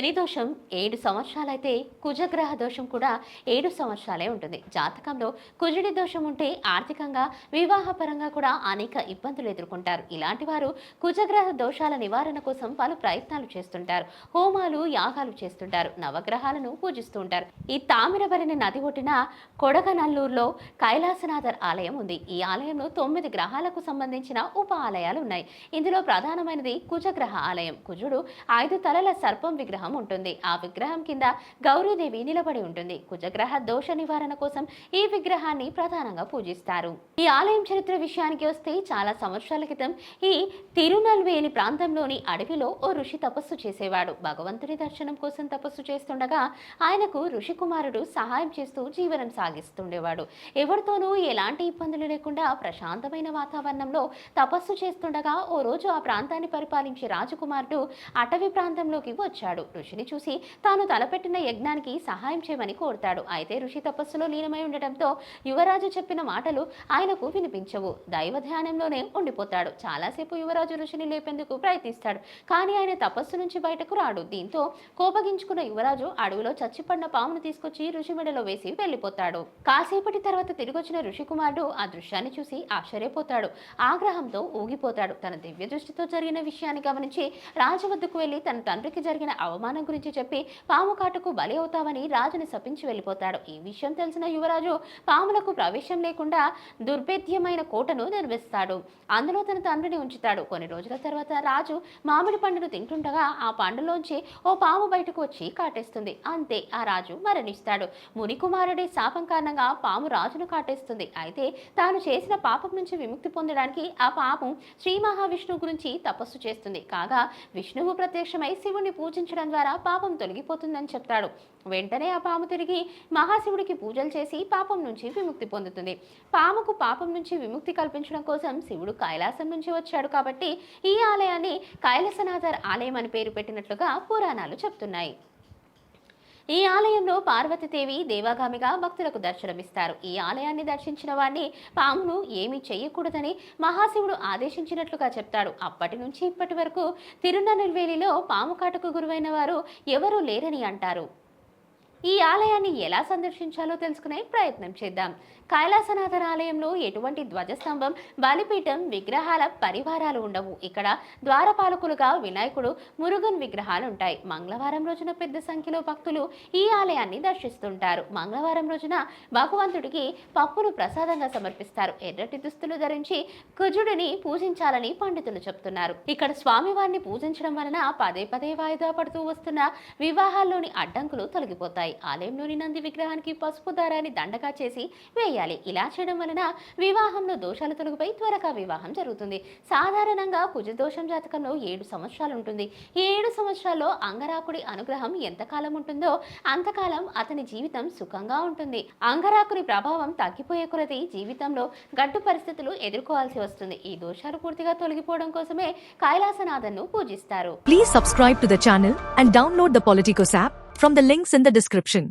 శని దోషం 7 సంవత్సరాలైతే కుజగ్రహ దోషం కూడా 7 సంవత్సరాలే ఉంటుంది. జాతకంలో కుజుడి దోషం ఉంటే ఆర్థికంగా వివాహపరంగా కూడా అనేక ఇబ్బందులు ఎదుర్కొంటారు. ఇలాంటి వారు కుజగ్రహ దోషాల నివారణ కోసం పలు ప్రయత్నాలు చేస్తుంటారు. హోమాలు యాగాలు చేస్తుంటారు. నవగ్రహాలను పూజిస్తూ ఉంటారు. ఈ తామిరబరిని నది ఒడ్డిన కొడగనల్లూరులో కైలాసనాథర్ ఆలయం ఉంది. ఈ ఆలయంలో 9 గ్రహాలకు సంబంధించిన ఉప ఆలయాలు ఉన్నాయి. ఇందులో ప్రధానమైనది కుజగ్రహ ఆలయం. కుజుడు 5 తలల సర్పం విగ్రహం ఉంటుంది. ఆ విగ్రహం కింద గౌరీదేవి నిలబడి ఉంటుంది. కుజగ్రహ దోష నివారణ కోసం ఈ విగ్రహాన్ని ప్రధానంగా పూజిస్తారు. ఈ ఆలయం చరిత్ర విషయానికి వస్తే చాలా సంవత్సరాల క్రితం ఈ తిరునల్వేలి ప్రాంతంలోని అడవిలో ఓ ఋషి తపస్సు చేసేవాడు. భగవంతుని దర్శనం కోసం తపస్సు చేస్తుండగా ఆయనకు ఋషి కుమారుడు సహాయం చేస్తూ జీవనం సాగిస్తుండేవాడు. ఎవరితోనూ ఎలాంటి ఇబ్బందులు లేకుండా ప్రశాంతమైన వాతావరణంలో తపస్సు చేస్తుండగా ఓ రోజు ఆ ప్రాంతాన్ని పరిపాలించే రాజకుమారుడు అటవీ ప్రాంతంలోకి వచ్చాడు. ఋషిని చూసి తాను తలపెట్టిన యజ్ఞానికి సహాయం చేయమని కోరుతాడు. అయితే ఋషి తపస్సులో లీనమై ఉండటంతో యువరాజు చెప్పిన మాటలు ఆయనకు వినిపించవు. దైవ ధ్యానంలోనే ఉండిపోతాడు. చాలాసేపు యువరాజు ఋషిని లేపేందుకు ప్రయత్నిస్తాడు. కానీ ఆయన తపస్సు నుంచి బయటకు రాడు. దీంతో కోపగించుకున్న యువరాజు అడవిలో చచ్చిపడిన పామును తీసుకొచ్చి ఋషి మెడలో వేసి వెళ్లిపోతాడు. కాసేపటి తర్వాత తిరిగొచ్చిన ఋషి కుమారుడు ఆ దృశ్యాన్ని చూసి ఆశ్చర్యపోతాడు. ఆగ్రహంతో ఊగిపోతాడు. తన దివ్య దృష్టితో జరిగిన విషయాన్ని గమనించి రాజు వద్దకు వెళ్లి తన తండ్రికి జరిగిన అవమానం గురించి చెప్పి పాము కాటుకు బలి అవుతావని రాజుని శపించి వెళ్ళిపోతాడు. ఈ విషయం తెలిసిన యువరాజు పాములకు ప్రవేశం లేకుండా దుర్భేద్యమైన కోటను నిర్మిస్తాడు. అందులో తన తండ్రిని ఉంచుతాడు. కొన్ని రోజుల తర్వాత రాజు మామిడి పండును తింటుండగా ఆ పండులోంచి ఓ పాము బయటకు వచ్చి కాటేస్తుంది. అంతే, ఆ రాజు మరణిస్తాడు. మునికుమారుడి శాపం కారణంగా పాము రాజును కాటేస్తుంది. అయితే తాను చేసిన పాపం నుంచి విముక్తి పొందడానికి ఆ పాము శ్రీ మహావిష్ణువు గురించి తపస్సు చేస్తుంది. కాగా విష్ణువు ప్రత్యక్షమై శివుణ్ణి పూజించడం ద్వారా పాపం తొలగిపోతుందని చెప్తాడు. వెంటనే ఆ పాము తిరిగి మహాశివుడికి పూజలు చేసి పాపం నుంచి విముక్తి పొందుతుంది. పాముకు పాపం నుంచి విముక్తి కల్పించడం కోసం శివుడు కైలాసం నుంచి వచ్చాడు కాబట్టి ఈ ఆలయాన్ని కైలాసనాథర్ ఆలయం అని పేరు పెట్టినట్లుగా పురాణాలు చెప్తున్నాయి. ఈ ఆలయంలో పార్వతీదేవి దేవాగామిగా భక్తులకు దర్శనమిస్తారు. ఈ ఆలయాన్ని దర్శించిన వారిని పామును ఏమీ చేయకూడదని మహాశివుడు ఆదేశించినట్లుగా చెప్తాడు. అప్పటి నుంచి ఇప్పటి వరకు తిరునెల్వేలిలో పాము కాటుకు గురైన వారు ఎవరూ లేరని అంటారు. ఈ ఆలయాన్ని ఎలా సందర్శించాలో తెలుసుకునే ప్రయత్నం చేద్దాం. కైలాసనాథర్ ఆలయంలో ఎటువంటి ధ్వజస్తంభం, బలిపీఠం, విగ్రహాల పరివారాలు ఉండవు. ఇక్కడ ద్వారపాలకులుగా వినాయకుడు, మురుగన్ విగ్రహాలు ఉంటాయి. మంగళవారం రోజున పెద్ద సంఖ్యలో భక్తులు ఈ ఆలయాన్ని దర్శిస్తుంటారు. మంగళవారం రోజున భగవంతుడికి పప్పును ప్రసాదంగా సమర్పిస్తారు. ఎర్రటి దుస్తులు ధరించి కుజుడిని పూజించాలని పండితులు చెప్తున్నారు. ఇక్కడ స్వామివారిని పూజించడం వలన పదే పదే వాయిదా పడుతూ వస్తున్న వివాహాల్లోని అడ్డంకులు తొలగిపోతాయి. ఆలయంలోని నంది విగ్రహానికి పసుపు దారాన్ని దండగా చేసి వేయాలి. ఇలా చేయడం వలన వివాహంలో దోషాలు తొలగిపోయి త్వరగా వివాహం జరుగుతుంది. సాధారణంగా కుజదోషం జాతకంలో 7 సంవత్సరాలు ఉంటుంది. ఈ 7 సంవత్సరాల్లో అంగరాకుడి అనుగ్రహం ఎంతకాలం ఉంటుందో అంతకాలం అతని జీవితం సుఖంగా ఉంటుంది. అంగరాకుడి ప్రభావం తగ్గిపోయే కొలది జీవితంలో గడ్డు పరిస్థితులు ఎదుర్కోవాల్సి వస్తుంది. ఈ దోషాలు పూర్తిగా తొలగిపోవడం కోసమే కైలాసనాథన్ను పూజిస్తారు. Please subscribe to the channel and download the Politicos app from the links in the description.